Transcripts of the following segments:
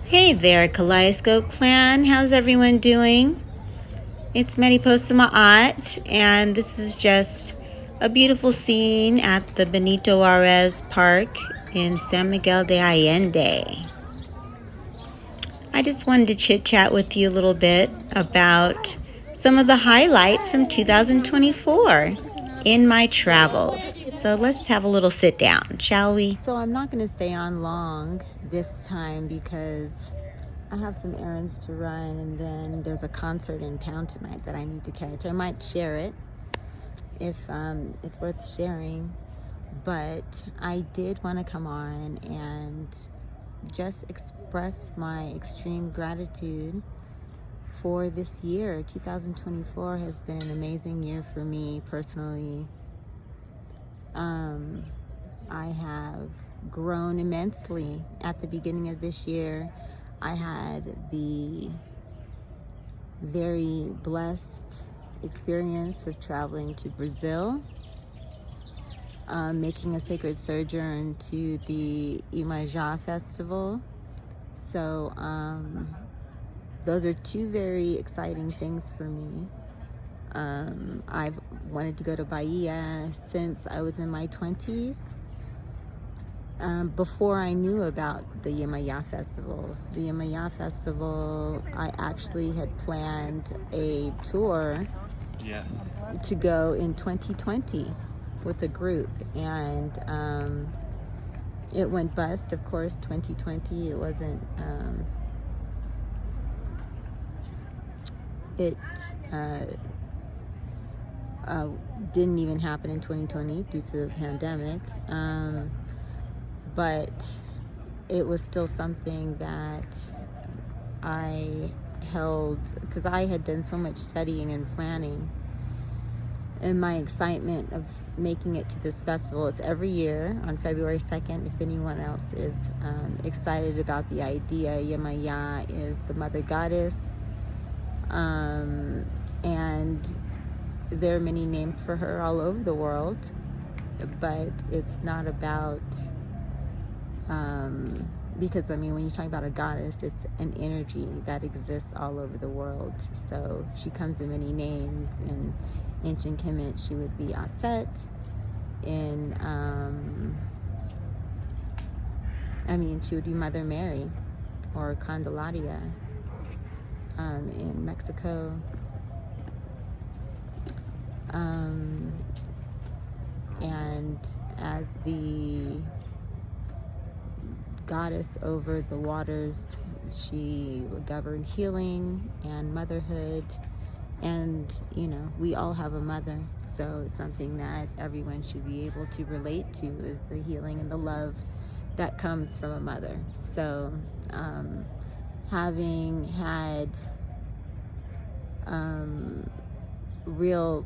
Hey there, Kaleidoscope Clan. How's everyone doing? It's Mariposa Maát, and this is just a beautiful scene at the Benito Juarez Park in San Miguel de Allende. I just wanted to chit-chat with you a little bit about some of the highlights from 2024 in my travels. So let's have a little sit down, shall we? So I'm not going to stay on long this time because I have some errands to run, and then there's a concert in town tonight that I need to catch. I might share it if it's worth sharing, but I did want to come on and just express my extreme gratitude for this year. 2024 has been an amazing year for me personally. I have grown immensely. At the beginning of this year, I had the very blessed experience of traveling to Brazil, making a sacred sojourn to the Iemanjá festival. So those are two very exciting things for me. I've wanted to go to Bahia since I was in my 20s. Before I knew about the Iemanjá festival. The Iemanjá festival, I actually had planned a tour to go in 2020 with a group, and it went bust, of course. 2020, it wasn't, didn't even happen in 2020 due to the pandemic. But it was still something that I held, because I had done so much studying and planning, and my excitement of making it to this festival. It's every year on February 2nd. If anyone else is excited about the idea, Iemanjá is the mother goddess, and there are many names for her all over the world, but it's not about because when you're talking about a goddess, it's an energy that exists all over the world. So she comes in many names. In ancient Kemet, she would be Aset. She would be Mother Mary or Candelaria in Mexico. And as the goddess over the waters, she would govern healing and motherhood, and we all have a mother, so it's something that everyone should be able to relate to, is the healing and the love that comes from a mother. So having had real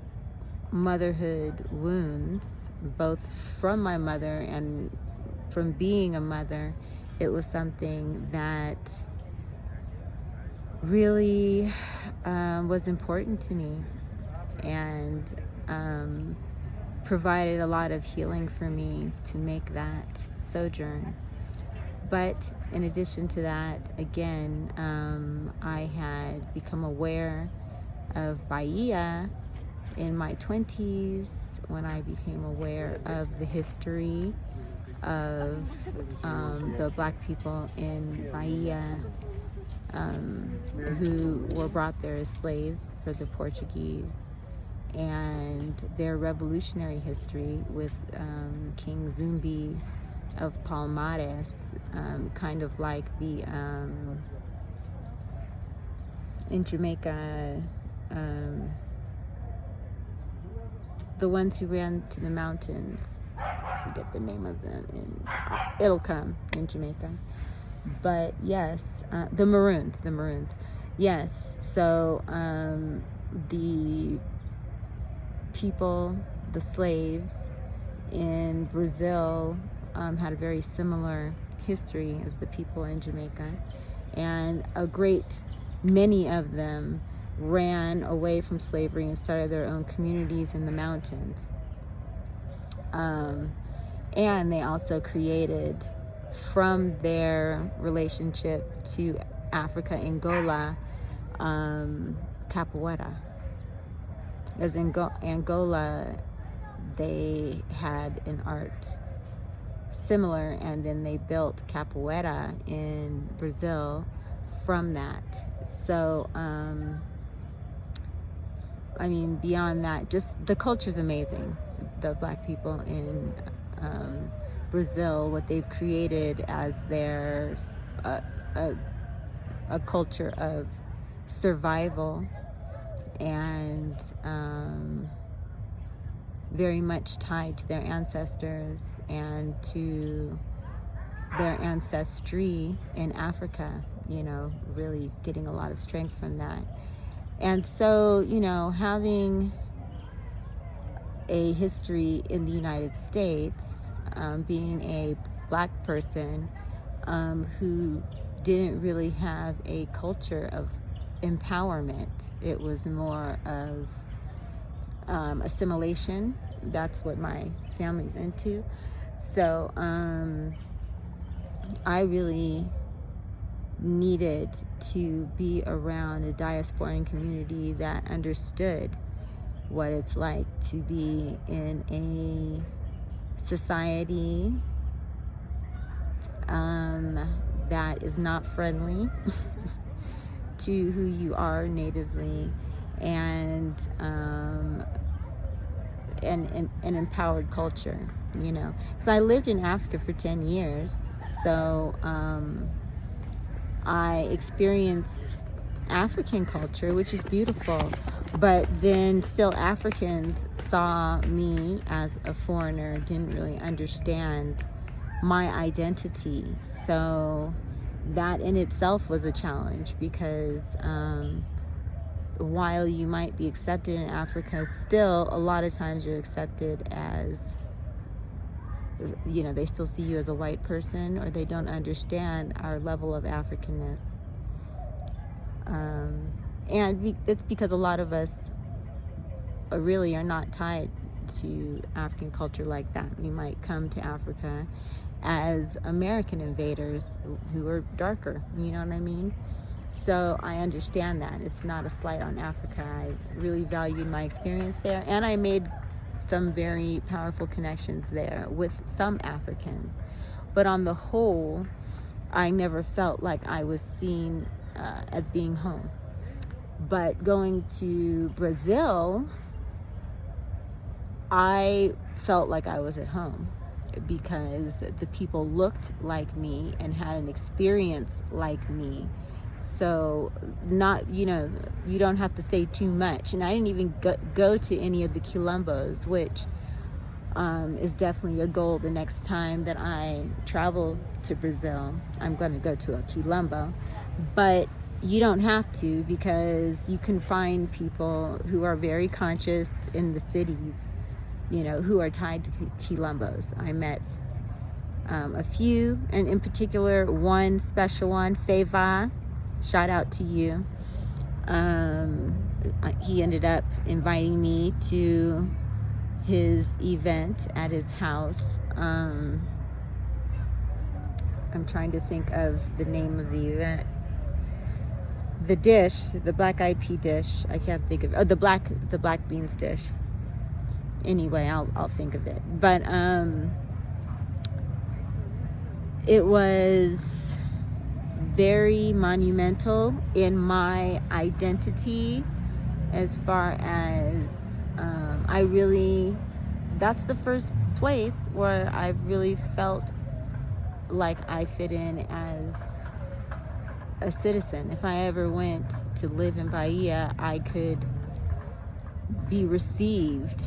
motherhood wounds, both from my mother and from being a mother, it was something that really was important to me, and provided a lot of healing for me to make that sojourn. But in addition to that, again, I had become aware of Bahia in my 20s, when I became aware of the history of the Black people in Bahia, who were brought there as slaves for the Portuguese, and their revolutionary history with King Zumbi of Palmares, kind of like the in Jamaica, the ones who ran to the mountains. I forget the name of them, and it'll come in Jamaica. But yes, the Maroons. Yes, so the people, the slaves in Brazil, had a very similar history as the people in Jamaica, and a great many of them ran away from slavery and started their own communities in the mountains. And they also created from their relationship to Africa, Angola, capoeira. As in Angola, they had an art similar, and then they built capoeira in Brazil from that. So, I mean, beyond that, just the culture's amazing. The Black people in Brazil, what they've created as their a culture of survival, and very much tied to their ancestors and to their ancestry in Africa, you know, really getting a lot of strength from that. And so, you know, having a history in the United States, being a Black person who didn't really have a culture of empowerment. It was more of assimilation. That's what my family's into. So I really needed to be around a diasporan community that understood what it's like to be in a society that is not friendly to who you are natively, and an empowered culture, you know. Because I lived in Africa for 10 years, so I experienced African culture, which is beautiful, but then still Africans saw me as a foreigner, didn't really understand my identity. So that in itself was a challenge, because while you might be accepted in Africa, still a lot of times you're accepted as, you know, they still see you as a white person, or they don't understand our level of Africanness. And it's because a lot of us really are not tied to African culture like that. We might come to Africa as American invaders who are darker, you know what I mean? So I understand that. It's not a slight on Africa. I really valued my experience there, and I made some very powerful connections there with some Africans. But on the whole, I never felt like I was seen as being home. But going to Brazil, I felt like I was at home, because the people looked like me and had an experience like me. So not, you know, you don't have to say too much. And I didn't even go to any of the quilombos, which is definitely a goal the next time that I travel to Brazil. I'm going to go to a quilombo. But you don't have to, because you can find people who are very conscious in the cities, you know, who are tied to quilombos. I met a few, and in particular one special one, Feva. Shout out to you. He ended up inviting me to his event at his house. I'm trying to think of the name of the event. The dish, the black eyed pea dish. I can't think of it. Oh, the black beans dish. Anyway, I'll think of it. But it was very monumental in my identity, as far as that's the first place where I've really felt like I fit in as a citizen. If I ever went to live in Bahia, I could be received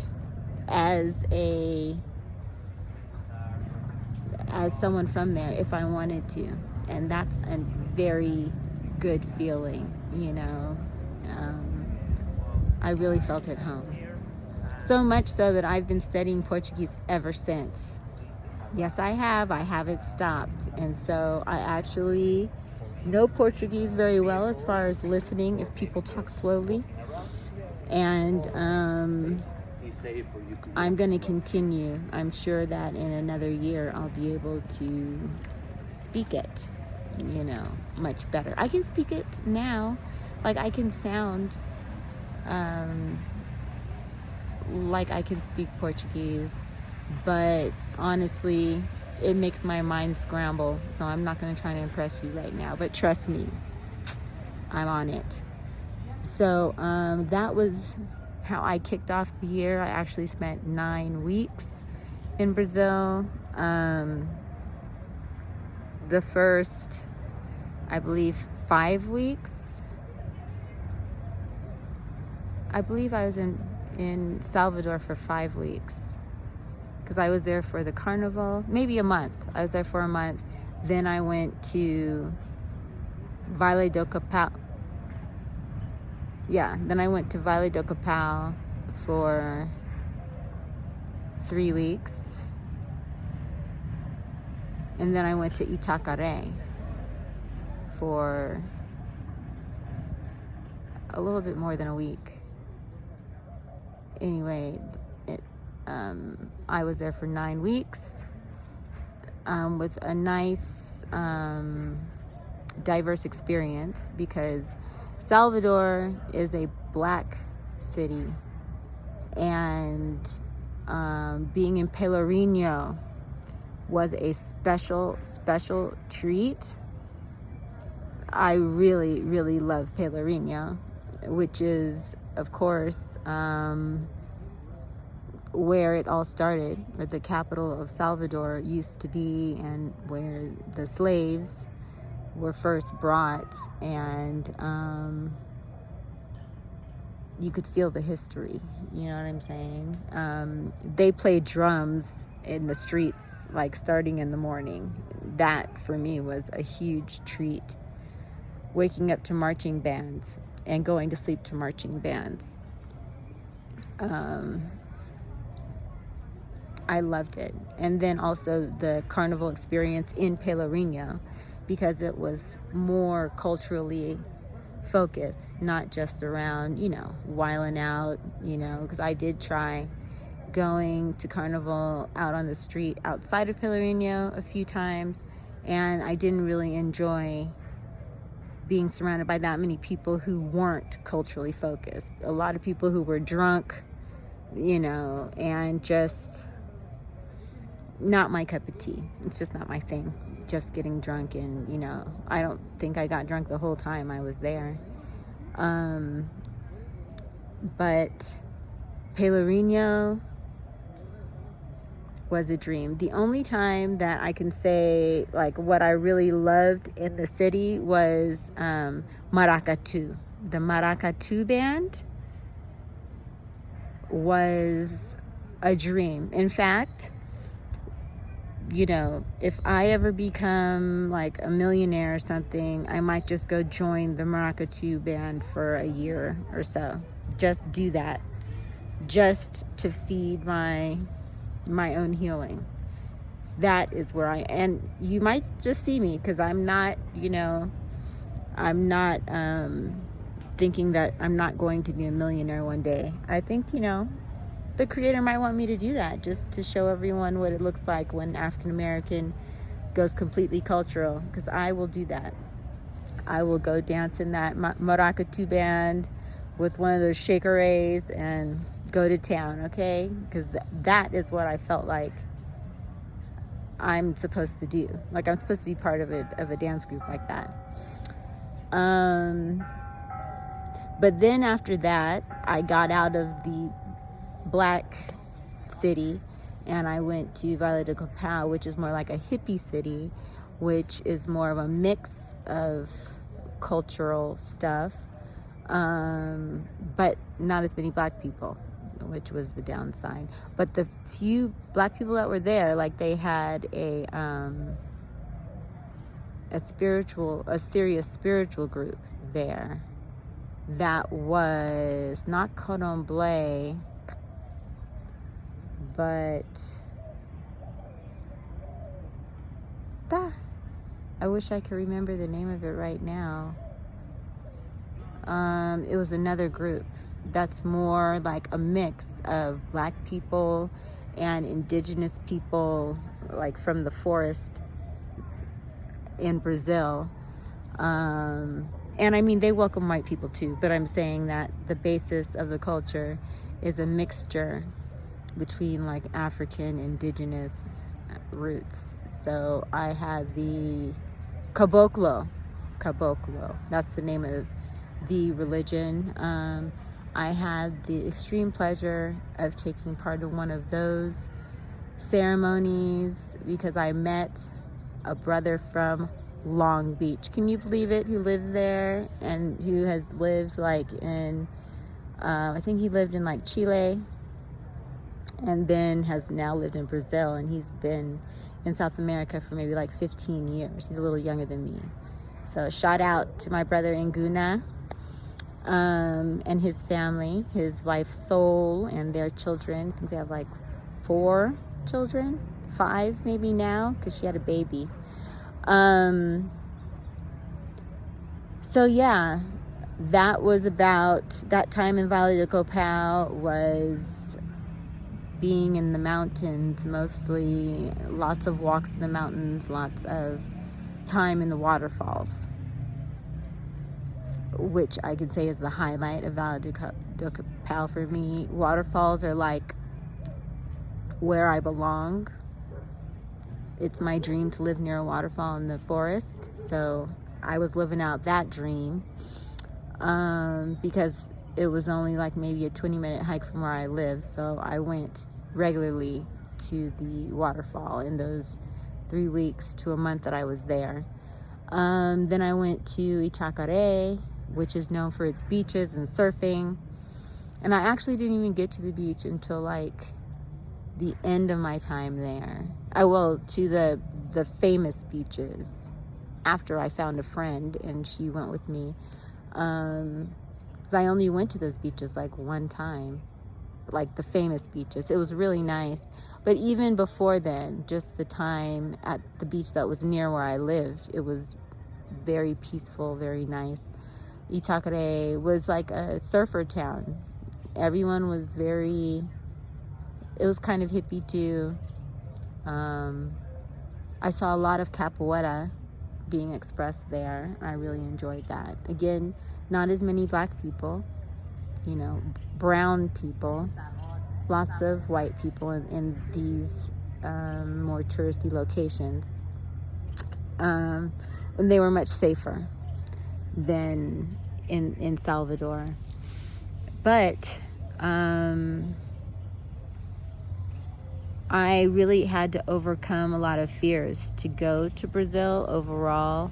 as someone from there if I wanted to. And that's a very good feeling, you know. I really felt at home. So much so that I've been studying Portuguese ever since. Yes, I have. I haven't stopped. And so I actually know Portuguese very well as far as listening if people talk slowly. And I'm going to continue. I'm sure that in another year I'll be able to speak it, much better. I can speak it now. Like, I can sound like I can speak Portuguese, but honestly, it makes my mind scramble. So I'm not going to try to impress you right now, but trust me, I'm on it. So that was how I kicked off the year. I actually spent 9 weeks in Brazil. The first, I believe, 5 weeks, I believe I was in Salvador for 5 weeks, because I was there for the carnival, maybe a month. I was there for a month. Then I went to Vale do Capão. Yeah, then I went to Vale do Capão for 3 weeks. And then I went to Itacaré for a little bit more than a week. Anyway, I was there for 9 weeks with a nice diverse experience, because Salvador is a black city, and being in Pelourinho was a special treat. I really, really love Pelourinho, which is, of course, where it all started, where the capital of Salvador used to be, and where the slaves were first brought, and you could feel the history, you know what I'm saying? They played drums in the streets, like starting in the morning. That for me was a huge treat. Waking up to marching bands and going to sleep to marching bands. I loved it. And then also the carnival experience in Pelourinho, because it was more culturally focused, not just around, wilding out, because I did try going to carnival out on the street outside of Pelourinho a few times, and I didn't really enjoy being surrounded by that many people who weren't culturally focused. A lot of people who were drunk, and just not my cup of tea. It's just not my thing. Just getting drunk, and I don't think I got drunk the whole time I was there. But Pelourinho was a dream. The only time that I can say, like, what I really loved in the city was Maracatu. The Maracatu band was a dream. In fact, if I ever become like a millionaire or something, I might just go join the Maracatu band for a year or so. Just do that, just to feed my own healing. That is where and you might just see me, because I'm not thinking that I'm not going to be a millionaire one day. I think the creator might want me to do that, just to show everyone what it looks like when African American goes completely cultural, because I will do that. I will go dance in that Maracatu band with one of those shakerees and go to town, okay? Because that is what I felt like I'm supposed to do. Like, I'm supposed to be part of a dance group like that. But then after that, I got out of the black city and I went to Vale do Capão, which is more like a hippie city, which is more of a mix of cultural stuff, but not as many black people, which was the downside. But the few black people that were there, like, they had a serious spiritual group there that was not Candomblé, but I wish I could remember the name of it right now. It was another group that's more like a mix of black people and indigenous people, like from the forest in Brazil. And I mean, they welcome white people too, but I'm saying that the basis of the culture is a mixture between like African, indigenous roots. So I had the Caboclo, that's the name of the religion. I had the extreme pleasure of taking part in one of those ceremonies because I met a brother from Long Beach. Can you believe it? Who lives there and who has lived like in, I think he lived in like Chile and then has now lived in Brazil, and he's been in South America for maybe like 15 years. He's a little younger than me. So shout out to my brother Nguna and his family, his wife Sol and their children. I think they have like 4 children, 5 maybe now, because she had a baby. So yeah, that was about that time in Valle de Copal. Was being in the mountains, mostly lots of walks in the mountains, lots of time in the waterfalls, which I could say is the highlight of Valle de Copal for me. Waterfalls are like where I belong. It's my dream to live near a waterfall in the forest, so I was living out that dream because it was only like maybe a 20-minute hike from where I live, so I went regularly to the waterfall in those 3 weeks to a month that I was there. Then I went to Itacaré, which is known for its beaches and surfing, and I actually didn't even get to the beach until like the end of my time there. To the famous beaches after I found a friend and she went with me. I only went to those beaches like one time, like the famous beaches. It was really nice. But even before then, just the time at the beach that was near where I lived, it was very peaceful, very nice. Itacaré was like a surfer town. Everyone was it was kind of hippie too. I saw a lot of capoeira being expressed there. I really enjoyed that. Again, not as many black people, brown people, lots of white people in these more touristy locations. And they were much safer than in Salvador. But I really had to overcome a lot of fears to go to Brazil overall,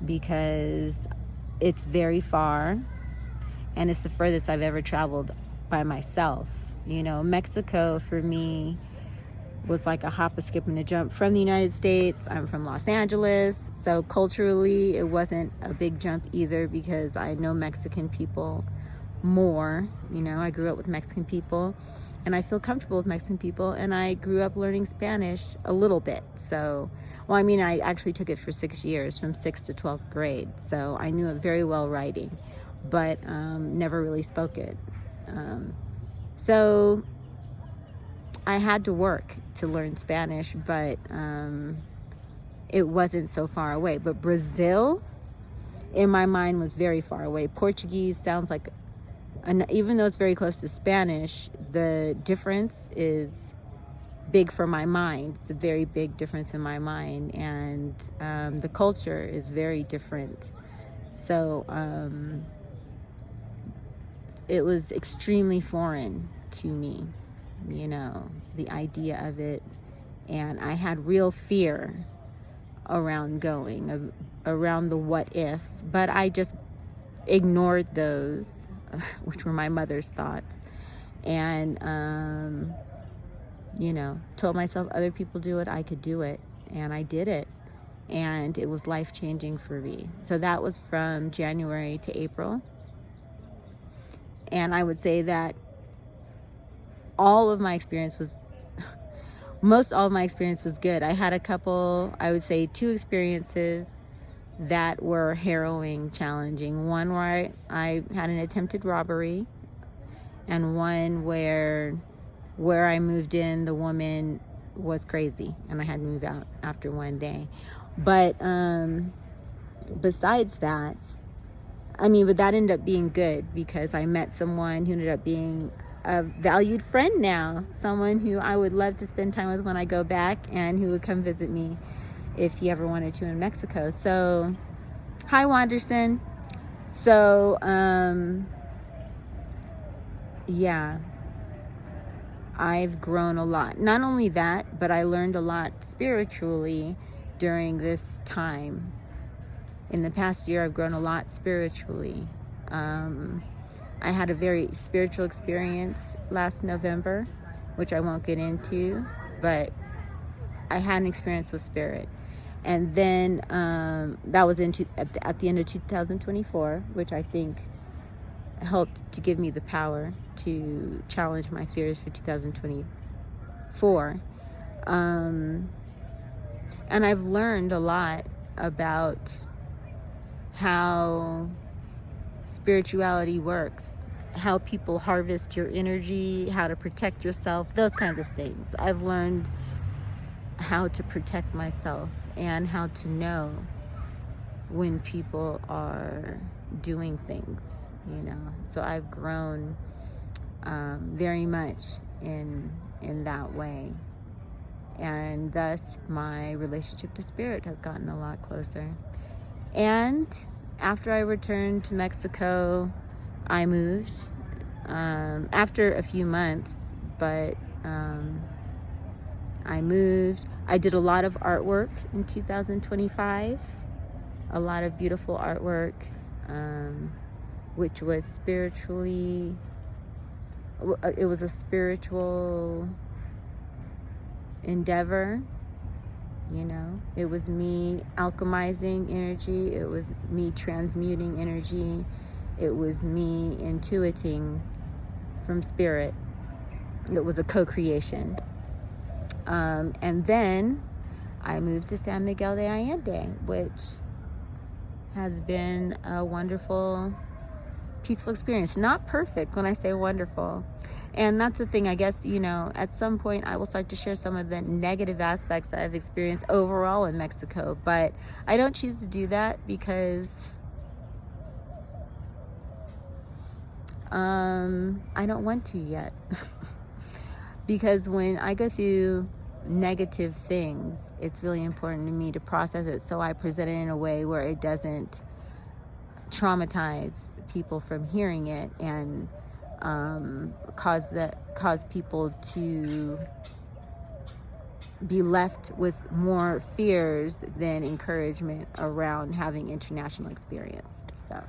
because it's very far and it's the furthest I've ever traveled by myself. Mexico for me was like a hop, a skip, and a jump from the United States. I'm from Los Angeles, so culturally it wasn't a big jump either, because I know Mexican people more. I grew up with Mexican people and I feel comfortable with Mexican people, and I grew up learning Spanish a little bit. So, I actually took it for 6 years, from 6th to 12th grade. So I knew it very well writing, but never really spoke it. So I had to work to learn Spanish, but it wasn't so far away. But Brazil, in my mind, was very far away. Portuguese sounds like, even though it's very close to Spanish, the difference is big for my mind. It's a very big difference in my mind, and the culture is very different. So it was extremely foreign to me, the idea of it, and I had real fear around going, around the what ifs, but I just ignored those, which were my mother's thoughts, and told myself other people do it, I could do it, and I did it, and it was life-changing for me. So that was from January to April, and I would say that most all of my experience was good. I had a couple, I would say 2 experiences that were harrowing, challenging. One where I had an attempted robbery, and one where I moved in, the woman was crazy and I had to move out after one day. But besides that, but that ended up being good because I met someone who ended up being a valued friend now, someone who I would love to spend time with when I go back, and who would come visit me if he ever wanted to in Mexico. So, hi Wanderson. So, yeah, I've grown a lot. Not only that, but I learned a lot spiritually during this time. In the past year, I've grown a lot spiritually. I had a very spiritual experience last November, which I won't get into, but I had an experience with spirit. And then that was at the end of 2024, which I think helped to give me the power to challenge my fears for 2024. And I've learned a lot about how spirituality works, how people harvest your energy, how to protect yourself, those kinds of things. I've learned how to protect myself and how to know when people are doing things, So I've grown very much in that way. And thus my relationship to spirit has gotten a lot closer. And after I returned to Mexico, I moved after a few months, but I moved. I did a lot of artwork in 2025, a lot of beautiful artwork, which was spiritually, it was a spiritual endeavor. It was me alchemizing energy. It was me transmuting energy. It was me intuiting from spirit. It was a co-creation. And then I moved to San Miguel de Allende, which has been a wonderful, peaceful experience. Not perfect when I say wonderful. And that's the thing, I guess, at some point I will start to share some of the negative aspects that I've experienced overall in Mexico. But I don't choose to do that because I don't want to yet. Because when I go through negative things, it's really important to me to process it, so I present it in a way where it doesn't traumatize people from hearing it and cause people to be left with more fears than encouragement around having international experience. So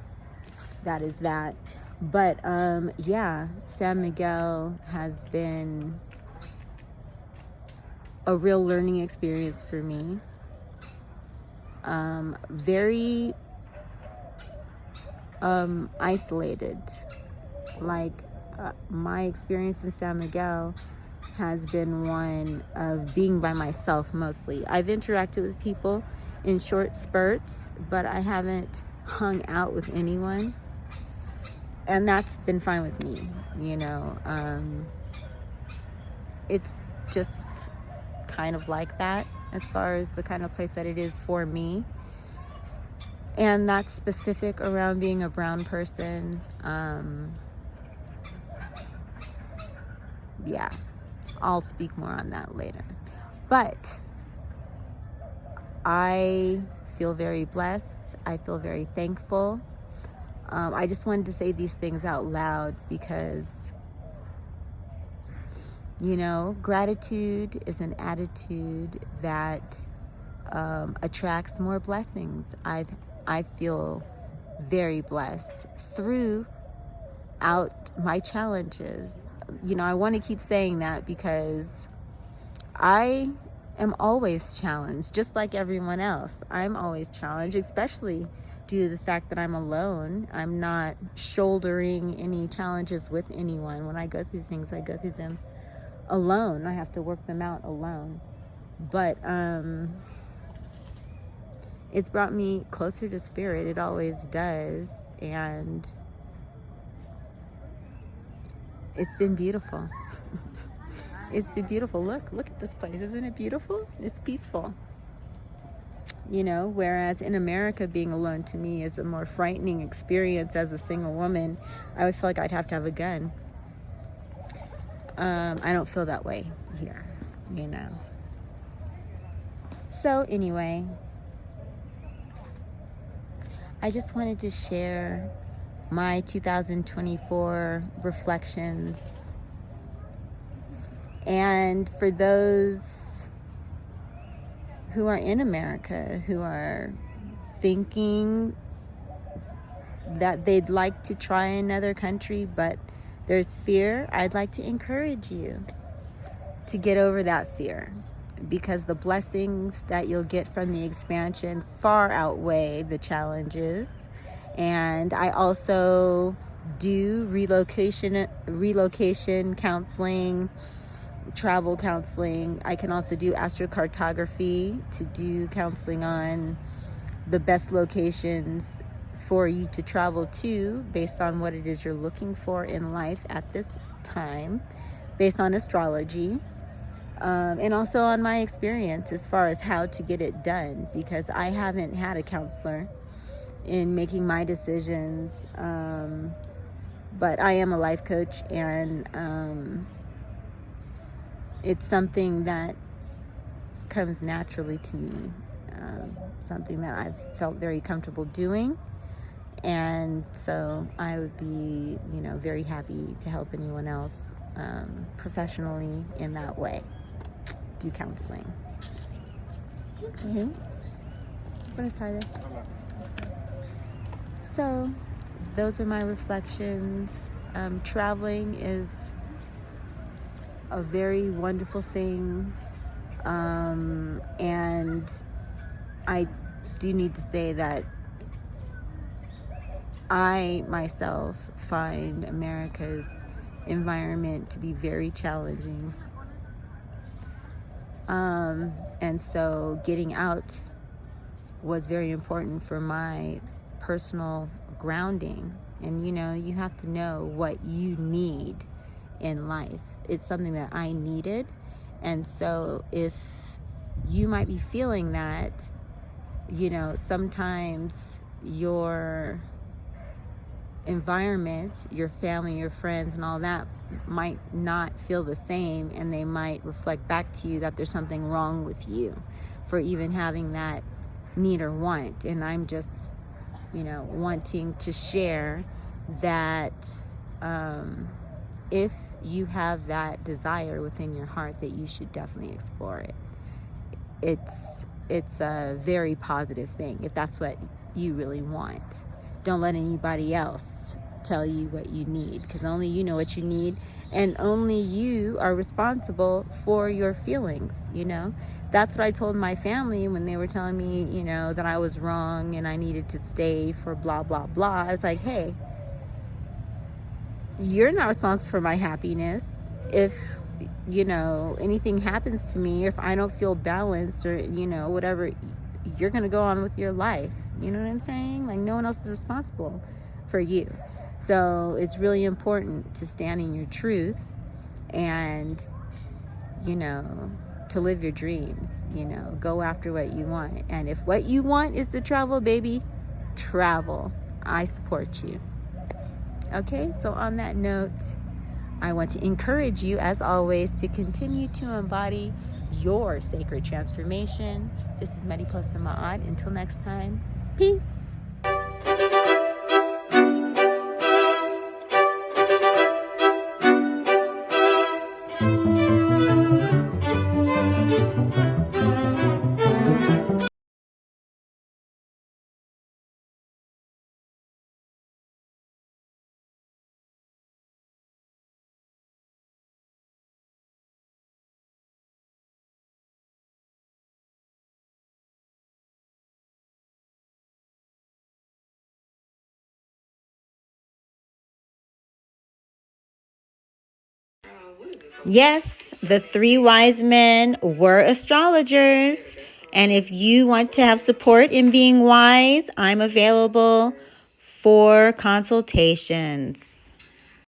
that is that. But yeah, San Miguel has been a real learning experience for me. Very isolated. My experience in San Miguel has been one of being by myself mostly. I've interacted with people in short spurts, but I haven't hung out with anyone. And that's been fine with me, It's just kind of like that as far as the kind of place that it is for me. And that's specific around being a brown person. Yeah, I'll speak more on that later. But I feel very blessed. I feel very thankful. I just wanted to say these things out loud because, gratitude is an attitude that attracts more blessings. I feel very blessed throughout my challenges. I want to keep saying that because I am always challenged, just like everyone else. I'm always challenged, especially due to the fact that I'm alone. I'm not shouldering any challenges with anyone. When I go through things, I go through them alone. I have to work them out alone. But it's brought me closer to spirit. It always does. And it's been beautiful. It's been beautiful. Look at this place. Isn't it beautiful? It's peaceful. whereas in America, being alone to me is a more frightening experience as a single woman. I would feel like I'd have to have a gun. I don't feel that way here, So anyway, I just wanted to share my 2024 reflections. And for those who are in America, who are thinking that they'd like to try another country, but there's fear, I'd like to encourage you to get over that fear, because the blessings that you'll get from the expansion far outweigh the challenges. And I also do relocation counseling, travel counseling. I can also do astrocartography to do counseling on the best locations for you to travel to based on what it is you're looking for in life at this time, based on astrology. And also on my experience as far as how to get it done, because I haven't had a counselor in making my decisions. But I am a life coach, and it's something that comes naturally to me, something that I've felt very comfortable doing. And so I would be, very happy to help anyone else professionally in that way. Do counseling. Okay. I'm gonna try this. So those are my reflections. Traveling is a very wonderful thing, and I do need to say that I myself find America's environment to be very challenging. And so getting out was very important for my personal grounding. And you have to know what you need in life. It's something that I needed. And so if you might be feeling that, sometimes your environment, your family, your friends, and all that might not feel the same, and they might reflect back to you that there's something wrong with you for even having that need or want. And I'm just, wanting to share that if you have that desire within your heart, that you should definitely explore it. It's a very positive thing if that's what you really want. Don't let anybody else tell you what you need, because only you know what you need, and only you are responsible for your feelings. That's what I told my family when they were telling me, that I was wrong and I needed to stay for blah, blah, blah. I was like, hey, you're not responsible for my happiness. If, anything happens to me, or if I don't feel balanced, or, whatever, you're going to go on with your life. You know what I'm saying? Like, no one else is responsible for you. So it's really important to stand in your truth and, to live your dreams, go after what you want. And if what you want is to travel, baby, travel. I support you. Okay, so on that note, I want to encourage you, as always, to continue to embody your sacred transformation. This is Mariposa Maát. Until next time, peace. Yes, the three wise men were astrologers. And if you want to have support in being wise, I'm available for consultations.